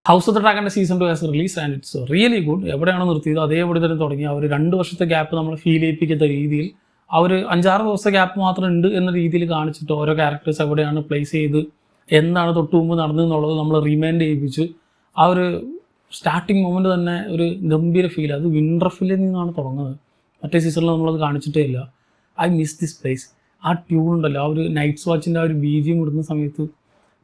House of the ഡ്രാഗൻ്റെ season 2 has release and it's really good. എവിടെയാണോ നിർത്തിയത് അതേപടി തന്നെ തുടങ്ങി. അവർ 2 വർഷത്തെ ഗ്യാപ്പ് നമ്മൾ ഫീൽ ചെയ്യിപ്പിക്കുന്ന രീതിയിൽ ആ ഒരു 5-6 ദിവസത്തെ ഗ്യാപ്പ് മാത്രം ഉണ്ട് എന്ന രീതിയിൽ കാണിച്ചിട്ട് ഓരോ ക്യാരക്ടേഴ്സ് എവിടെയാണ് പ്ലേസ് ചെയ്ത് എന്താണ് തൊട്ട് മുമ്പ് നടന്നതെന്നുള്ളത് നമ്മൾ റിമൈൻഡ് ചെയ്യിപ്പിച്ച് ആ ഒരു സ്റ്റാർട്ടിങ് മൊമെൻറ്റ് തന്നെ ഒരു ഗംഭീര ഫീൽ. അത് വിൻഡർഫില്ലിൽ നിന്നാണ് തുടങ്ങുന്നത്. മറ്റേ സീസണിൽ നമ്മളത് കാണിച്ചിട്ടേ ഇല്ല. I miss this place. ആ ട്യൂൺ ഉണ്ടല്ലോ, ആ ഒരു നൈറ്റ്സ് വാച്ചിൻ്റെ ആ ഒരു BGM ഇടുന്ന സമയത്ത്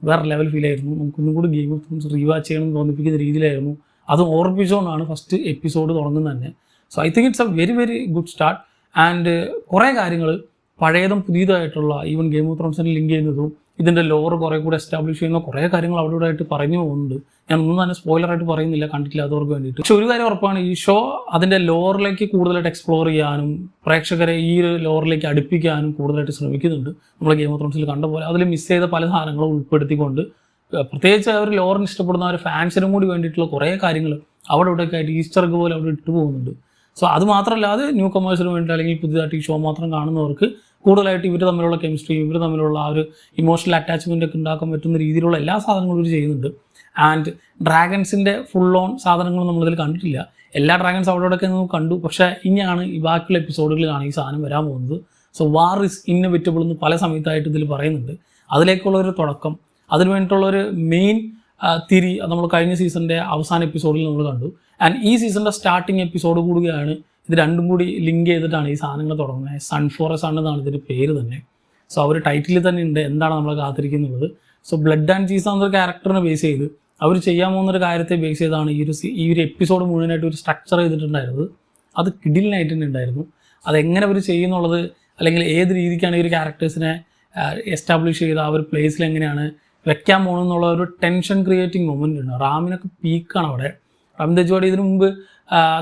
വേറെ ലെവൽ ഫീലായിരുന്നു. നമുക്കൊന്നും കൂടി ഗെയിം ഓഫ് ത്രോൺസ് റീവാച്ച് ചെയ്യണം എന്ന് തോന്നിപ്പിക്കുന്ന രീതിയിലായിരുന്നു. അത് ഓർപ്പിച്ചുകൊണ്ടാണ് ഫസ്റ്റ് എപ്പിസോഡ് തുടങ്ങുന്നത് തന്നെ. So I think it's A very very good start. And കുറേ കാര്യങ്ങൾ പഴയതും പുതിയതായിട്ടുള്ള ഈവൻ ഗെയിം ഓഫ് ത്രോൺസിനെ ലിങ്ക് ചെയ്യുന്നതും ഇതിൻ്റെ ലോർ കുറേ കൂടെ എസ്റ്റാബ്ലിഷ് ചെയ്യുന്ന കുറേ കാര്യങ്ങൾ അവിടെ ഇവിടെ ആയിട്ട് പറഞ്ഞു പോകുന്നുണ്ട്. ഞാൻ ഒന്നും തന്നെ സ്പോയിലറായിട്ട് പറയുന്നില്ല കണ്ടിട്ടില്ലാത്തവർക്ക് വേണ്ടിയിട്ട്. പക്ഷെ ഒരു കാര്യം ഉറപ്പാണ്, ഈ ഷോ അതിൻ്റെ ലോറിലേക്ക് കൂടുതലായിട്ട് എക്സ്പ്ലോർ ചെയ്യാനും പ്രേക്ഷകരെ ഈ ഒരു ലോറിലേക്ക് അടുപ്പിക്കാനും കൂടുതലായിട്ട് ശ്രമിക്കുന്നുണ്ട്. നമ്മൾ ഗെയിം ഓഫ് ത്രോൺസിൽ കണ്ട പോലെ അതിൽ മിസ് ചെയ്ത പല സാധനങ്ങളും ഉൾപ്പെടുത്തിക്കൊണ്ട് പ്രത്യേകിച്ച് അവർ ലോറിന് ഇഷ്ടപ്പെടുന്ന ഒരു ഫാൻസിനും കൂടി വേണ്ടിയിട്ടുള്ള കുറേ കാര്യങ്ങൾ അവിടെ ഇവിടെയൊക്കെ ആയിട്ട് ഈസ്റ്റർ എഗ് പോലെ അവിടെ ഇട്ട് പോകുന്നുണ്ട്. സോ അത് മാത്രമല്ല, അത് ന്യൂ കമേഴ്സിന് വേണ്ടി അല്ലെങ്കിൽ പുതിയതായിട്ട് ഈ ഷോ മാത്രം കാണുന്നവർക്ക് കൂടുതലായിട്ട് ഇവർ തമ്മിലുള്ള കെമിസ്ട്രി, ഇവർ തമ്മിലുള്ള ആ ഒരു ഇമോഷണൽ അറ്റാച്ച്മെൻ്റ് ഒക്കെ ഉണ്ടാക്കാൻ പറ്റുന്ന രീതിയിലുള്ള എല്ലാ സാധനങ്ങളും ഇവർ ചെയ്യുന്നുണ്ട്. ആൻഡ് ഡ്രാഗൺസിൻ്റെ ഫുൾ ഓൺ സാധനങ്ങളും നമ്മളിതിൽ കണ്ടിട്ടില്ല. എല്ലാ ഡ്രാഗൺസ് അവിടെ ഇവിടെയൊക്കെ നമുക്ക് കണ്ടു. പക്ഷേ ഇനിയാണ് ഈ ബാക്കിയുള്ള എപ്പിസോഡുകളിലാണ് ഈ സാധനം വരാൻ പോകുന്നത്. സോ വാർ ഇസ് ഇന്നവിറ്റബിൾ എന്ന് പല സമയത്തായിട്ട് ഇതിൽ പറയുന്നുണ്ട്. അതിലേക്കുള്ളൊരു തുടക്കം, അതിന് വേണ്ടിയിട്ടുള്ളൊരു മെയിൻ തിരി നമ്മൾ കഴിഞ്ഞ സീസണിൻ്റെ അവസാന എപ്പിസോഡിൽ നമ്മൾ കണ്ടു. ആൻഡ് ഈ സീസണിൻ്റെ സ്റ്റാർട്ടിങ് എപ്പിസോഡ് കൂടുകയാണ് ഇത് രണ്ടും കൂടി ലിങ്ക് ചെയ്തിട്ടാണ് ഈ സാധനങ്ങൾ തുടങ്ങുന്നത്. സൺ ഫോറസ്റ്റ് ആണെന്നാണ് ഇതിൻ്റെ പേര് തന്നെ. സോ അവർ ടൈറ്റിൽ തന്നെ ഉണ്ട് എന്താണ് നമ്മൾ കാത്തിരിക്കുന്നത്. സോ ബ്ലഡ് ആൻഡ് ചീസ് എന്നൊരു ക്യാരക്ടറിനെ ബേസ് ചെയ്ത് അവർ ചെയ്യാൻ പോകുന്നൊരു കാര്യത്തെ ബേസ് ചെയ്താണ് ഈ ഒരു എപ്പിസോഡ് മുഴുവനായിട്ട് ഒരു സ്ട്രക്ചർ ചെയ്തിട്ടുണ്ടായിരുന്നത്. അത് കിഡിലിനായിട്ട് തന്നെ ഉണ്ടായിരുന്നു. അതെങ്ങനെ അവർ ചെയ്യുന്നുള്ളത്, അല്ലെങ്കിൽ ഏത് രീതിക്കാണ് ഈ ഒരു ക്യാരക്ടേഴ്സിനെ എസ്റ്റാബ്ലിഷ് ചെയ്ത് ആ ഒരു പ്ലേസിൽ എങ്ങനെയാണ് വെക്കാൻ പോകുന്നതെന്നുള്ള ഒരു ടെൻഷൻ ക്രിയേറ്റിംഗ് മൊമെൻ്റ് ഉണ്ട്. റാമിനൊക്കെ പീക്കാണ് അവിടെ. റാം തെജുവാടി ഇതിനു മുമ്പ്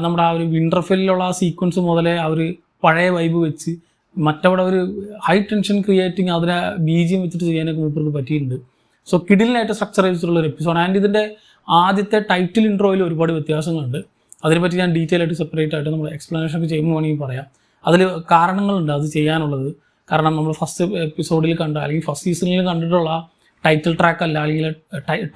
നമ്മുടെ ആ ഒരു വിൻ്റർഫെല്ലിലുള്ള ആ സീക്വൻസ് മുതലേ ആ ഒരു പഴയ വൈബ് വെച്ച് മറ്റവിടെ ഒരു ഹൈ ടെൻഷൻ ക്രിയേറ്റിംഗ് അതിനെ BGM വെച്ചിട്ട് ചെയ്യാനൊക്കെ മൂപ്പർക്ക് പറ്റിയിട്ടുണ്ട്. സോ കിഡിലിനായിട്ട് സ്ട്രക്ചർ ചെയ്തിട്ടുള്ള ഒരു എപ്പിസോഡ്. ആൻഡ് ഇതിൻ്റെ ആദ്യത്തെ ടൈറ്റിൽ ഇൻട്രോയിൽ ഒരുപാട് വ്യത്യാസങ്ങളുണ്ട്. അതിനെപ്പറ്റി ഞാൻ ഡീറ്റെയിൽ ആയിട്ട് സെപ്പറേറ്റ് ആയിട്ട് നമ്മൾ എക്സ്പ്ലനേഷൻ ഒക്കെ ചെയ്യുമ്പോൾ വേണമെങ്കിൽ പറയാം. അതിൽ കാരണങ്ങളുണ്ട് അത് ചെയ്യാനുള്ളത്. കാരണം നമ്മൾ ഫസ്റ്റ് എപ്പിസോഡിൽ കണ്ട അല്ലെങ്കിൽ ഫസ്റ്റ് സീസണിൽ കണ്ടിട്ടുള്ള ടൈറ്റിൽ ട്രാക്ക് അല്ല, അല്ലെങ്കിൽ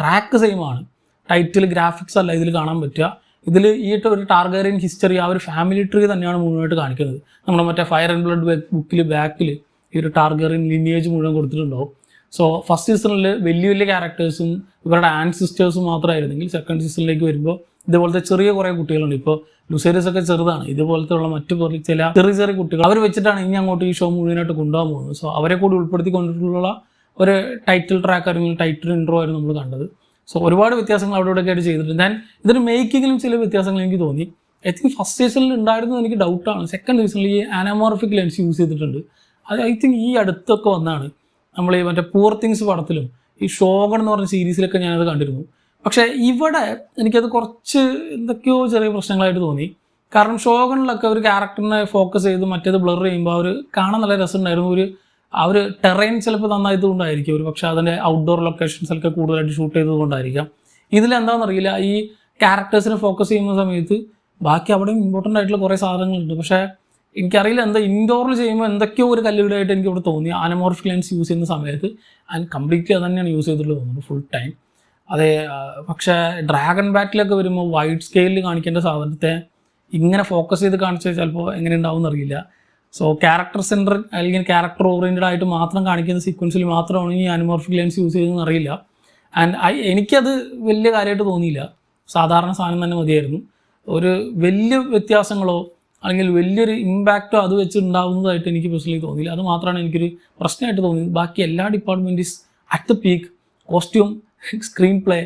ട്രാക്ക് സെയിം ആണ്, ടൈറ്റിൽ ഗ്രാഫിക്സ് അല്ല ഇതിൽ കാണാൻ പറ്റുക. ഇതിൽ ഈ ഒരു ടാർഗേറിയൻ ഹിസ്റ്ററി, ആ ഒരു ഫാമിലി ട്രീ തന്നെയാണ് മുഴുവനായിട്ട് കാണിക്കുന്നത്. നമ്മുടെ മറ്റേ ഫയർ ആൻഡ് ബ്ലഡ് ബുക്കിൽ ബാക്കിൽ ഈ ഒരു ടാർഗേറിയൻ ലിനിയേജ് മുഴുവൻ കൊടുത്തിട്ടുണ്ടാവും. സോ ഫസ്റ്റ് സീസണിൽ വലിയ വലിയ ക്യാരക്ടേഴ്സും ഇവരുടെ ആൻസിസ്റ്റേഴ്സും മാത്രമായിരുന്നെങ്കിൽ സെക്കൻഡ് സീസണിലേക്ക് വരുമ്പോൾ ഇതുപോലത്തെ ചെറിയ കുറേ കുട്ടികളുണ്ട്. ഇപ്പോൾ ലുസേരിയസ് ഒക്കെ ചെറുതാണ്. ഇതുപോലത്തെ ഉള്ള മറ്റു ചില ചെറിയ ചെറിയ കുട്ടികൾ അവർ വെച്ചിട്ടാണ് ഇനി അങ്ങോട്ട് ഈ ഷോ മുഴുവനായിട്ട് കൊണ്ടുപോകാൻ പോകുന്നത്. സോ അവരെ കൂടി ഉൾപ്പെടുത്തി കൊണ്ടിട്ടുള്ള ഒരു ടൈറ്റിൽ ട്രാക്ക് അല്ലെങ്കിൽ ടൈറ്റിൽ ഇൻട്രോ ആയിരുന്നു നമ്മൾ കണ്ടത്. സോ ഒരുപാട് വ്യത്യാസങ്ങൾ അവിടെ ഇവിടെയൊക്കെ ആയിട്ട് ചെയ്തിട്ടുണ്ട്. ഞാൻ ഇതിന് മേക്കിങ്ങിലും ചില വ്യത്യാസങ്ങൾ എനിക്ക് തോന്നി. ഐ തിങ്ക് ഫസ്റ്റ് സീസണിൽ ഉണ്ടായിരുന്നത് എനിക്ക് ഡൗട്ടാണ്. സെക്കൻഡ് സീസണിൽ ഈ ആനമോർഫിക് ലെൻസ് യൂസ് ചെയ്തിട്ടുണ്ട്. അത് ഐ തിങ്ക് ഈ അടുത്തൊക്കെ വന്നാണ്. നമ്മൾ ഈ മറ്റേ പൂർ തിങ്സ് പടത്തിലും ഈ ഷോഗൺ എന്ന് പറഞ്ഞ സീരീസിലൊക്കെ ഞാനത് കണ്ടിരുന്നു. പക്ഷേ ഇവിടെ എനിക്കത് കുറച്ച് എന്തൊക്കെയോ ചെറിയ പ്രശ്നങ്ങളായിട്ട് തോന്നി. കാരണം ഷോഗണിലൊക്കെ ഒരു ക്യാരക്ടറിനെ ഫോക്കസ് ചെയ്ത് മറ്റേത് ബ്ലർ ചെയ്യുമ്പോൾ അവർ കാണാൻ നല്ല രസമുണ്ടായിരുന്നു. ആ ഒരു ടെറൈൻ ചിലപ്പോൾ നന്നായതുകൊണ്ടായിരിക്കും, ഒരു പക്ഷേ അതിൻ്റെ ഔട്ട്ഡോർ ലൊക്കേഷൻസിലൊക്കെ കൂടുതലായിട്ട് ഷൂട്ട് ചെയ്തതുകൊണ്ടായിരിക്കാം. ഇതിലെന്താണെന്നറിയില്ല, ഈ ക്യാരക്ടേഴ്സിനെ ഫോക്കസ് ചെയ്യുന്ന സമയത്ത് ബാക്കി അവിടെയും ഇമ്പോർട്ടൻ്റ് ആയിട്ടുള്ള കുറേ സാധനങ്ങളുണ്ട്. പക്ഷേ എനിക്കറിയില്ല എന്താ ഇൻഡോറിൽ ചെയ്യുമ്പോൾ എന്തൊക്കെയോ ഒരു കല്ലുകടായിട്ട് എനിക്ക് ഇവിടെ തോന്നി ആനമോർഫിക് ലെൻസ് യൂസ് ചെയ്യുന്ന സമയത്ത്. ആൻഡ് കംപ്ലീറ്റ്ലി അത് തന്നെയാണ് യൂസ് ചെയ്തിട്ടുള്ളത് തോന്നുന്നു ഫുൾ ടൈം. അതെ, പക്ഷേ ഡ്രാഗൺ ബാറ്റിലൊക്കെ വരുമ്പോൾ വൈഡ് സ്കെയിലിൽ കാണിക്കേണ്ട സാധനത്തെ ഇങ്ങനെ ഫോക്കസ് ചെയ്ത് കാണിച്ചാൽ ചിലപ്പോൾ എങ്ങനെ ഉണ്ടാവും എന്നറിയില്ല. സോ ക്യാരക്ടർ സെൻറ്റർ അല്ലെങ്കിൽ ക്യാരക്ടർ ഓറിയൻറ്റഡ് ആയിട്ട് മാത്രം കാണിക്കുന്ന സീക്വൻസിൽ മാത്രമാണ് ഈ ആനിമോർഫിക് ലെൻസ് യൂസ് ചെയ്തതെന്ന് അറിയില്ല. ആൻഡ് എനിക്കത് വലിയ കാര്യമായിട്ട് തോന്നിയില്ല. സാധാരണ സാധനം തന്നെ മതിയായിരുന്നു. ഒരു വലിയ വ്യത്യാസങ്ങളോ അല്ലെങ്കിൽ വലിയൊരു ഇമ്പാക്റ്റോ അത് വെച്ച് ഉണ്ടാകുന്നതായിട്ട് എനിക്ക് പേഴ്സണലി തോന്നിയില്ല. അത് മാത്രമാണ് എനിക്കൊരു പ്രശ്നമായിട്ട് തോന്നിയത്. ബാക്കി എല്ലാ department is at the peak. Costume, screenplay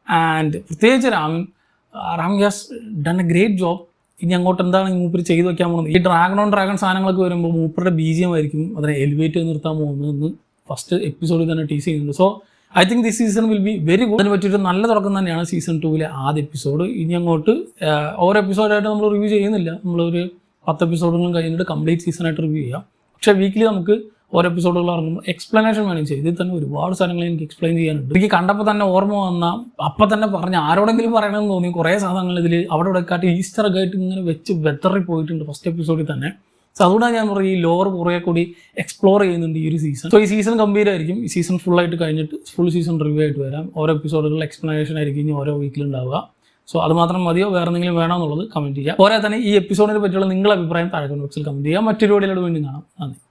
and പ്രത്യേകിച്ച് Ram has done a great job. ഇനി അങ്ങോട്ട് എന്താണ് മൂപ്പർ ചെയ്തു വയ്ക്കാൻ പോകുന്നത്? ഈ ഡ്രാഗൺ ഓൺ ഡ്രാഗൺ സാധനങ്ങളൊക്കെ വരുമ്പോൾ മൂപ്പറുടെ BGM ആയിരിക്കും അതിനെ എലിവേറ്റ് ചെയ്ത് നിർത്താൻ പോകുന്നതെന്ന് ഫസ്റ്റ് എപ്പിസോഡിൽ തന്നെ ടീസ് ചെയ്യുന്നുണ്ട്. So I think this season will be very good. അതിന് പറ്റിയിട്ട് നല്ല തുടക്കം തന്നെയാണ് സീസൺ 2 ആദ്യ എപ്പിസോഡ്. ഇനി അങ്ങോട്ട് ഓരോ എപ്പിസോഡായിട്ട് നമ്മൾ റിവ്യൂ ചെയ്യുന്നില്ല. നമ്മളൊരു 10 എപ്പിസോഡുകളും കഴിഞ്ഞിട്ട് കംപ്ലീറ്റ് സീസണായിട്ട് റിവ്യൂ ചെയ്യാം. പക്ഷേ വീക്കിലി നമുക്ക് ഓരോ എപ്പിസോഡുകൾ ഇറങ്ങുമ്പോൾ എക്സ്പ്ലനേഷൻ വേണം ചെയ്യും. ഇതിൽ തന്നെ ഒരുപാട് സാധനങ്ങൾ എനിക്ക് എക്സ്പ്ലെയിൻ ചെയ്യാനുണ്ട്. എനിക്ക് കണ്ടപ്പോൾ തന്നെ ഓർമ്മ വന്നാൽ അപ്പം തന്നെ പറഞ്ഞ് ആരോടെങ്കിലും പറയണമെന്ന് തോന്നി. കുറേ സാധനങ്ങൾ ഇതിൽ അവിടെ ഇവിടെ കാട്ടി ഈസ്റ്റർ ഒക്കെ ആയിട്ട് ഇങ്ങനെ വെച്ച് വെതറി പോയിട്ടുണ്ട് ഫസ്റ്റ് എപ്പിസോഡിൽ തന്നെ. സോ അതുകൊണ്ടാണ് ഞാൻ പറയുക ഈ ലോർ കുറേ കൂടി എക്സ്പ്ലോർ ചെയ്യുന്നുണ്ട് ഈ ഒരു സീസൺ. സോ ഈ സീസൺ ഗംഭീരമായിരിക്കും. ഈ സീസൺ ഫുള്ളായിട്ട് കഴിഞ്ഞിട്ട് ഫുൾ സീസൺ റിവ്യൂ ആയിട്ട് വരാം. ഓരോ എപ്പിസോഡുകളിൽ എക്സ്പ്ലനേഷൻ ആയിരിക്കും ഇനി ഓരോ വീക്കിലുണ്ടാവുക. സോ അത് മാത്രം മതിയോ വേറെ എന്തെങ്കിലും വേണോ എന്നുള്ളത് കമൻറ്റ് ചെയ്യുക. പോരാ തന്നെ ഈ എപ്പിസോഡിനെ പറ്റിയുള്ള നിങ്ങളുടെ അഭിപ്രായം താഴെ കമൻറ്റ് ബോക്സിൽ കമൻറ്റ് ചെയ്യുക. മറ്റൊരു വീഡിയോയിലൂടെ വീണ്ടും കാണാം. നന്ദി.